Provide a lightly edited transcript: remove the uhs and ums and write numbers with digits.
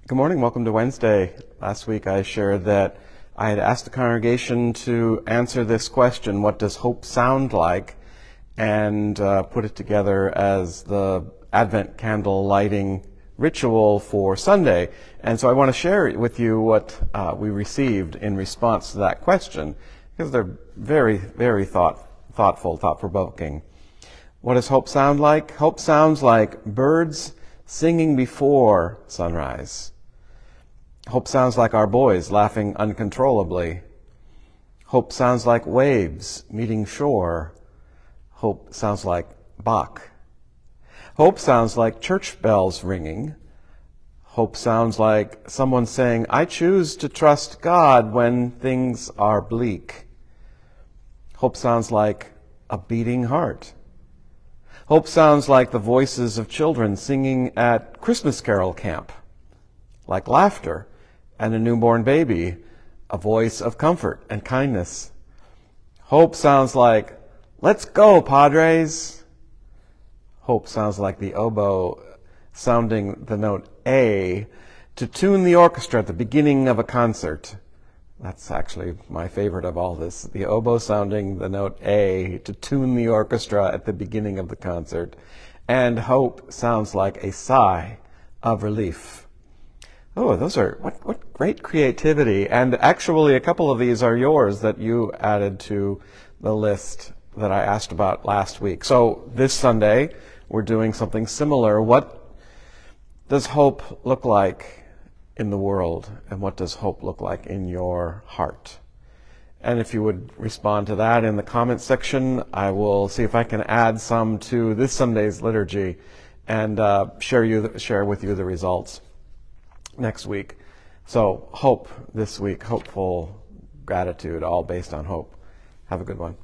Good morning. Welcome to Wednesday. Last week I shared that I had asked the congregation to answer this question, what does hope sound like? And put it together as the Advent candle lighting ritual for Sunday. And so I want to share with you what we received in response to that question, because they're very, very thoughtful, thought-provoking. What does hope sound like? Hope sounds like birds singing before sunrise. Hope sounds like our boys laughing uncontrollably. Hope sounds like waves meeting shore. Hope sounds like Bach. Hope sounds like church bells ringing. Hope sounds like someone saying, I choose to trust God when things are bleak. Hope sounds like a beating heart. Hope sounds like the voices of children singing at Christmas carol camp, like laughter and a newborn baby, a voice of comfort and kindness. Hope sounds like, let's go, Padres. Hope sounds like the oboe sounding the note A to tune the orchestra at the beginning of a concert. That's actually my favorite of all this. The oboe sounding the note A to tune the orchestra at the beginning of the concert. And hope sounds like a sigh of relief. Oh, those are, what great creativity. And actually a couple of these are yours that you added to the list that I asked about last week. So this Sunday, we're doing something similar. What does hope look like in the world, and what does hope look like in your heart? And if you would respond to that in the comments section, I will see if I can add some to this Sunday's liturgy and share with you the results next week. So hope this week, hopeful gratitude, all based on hope. Have a good one.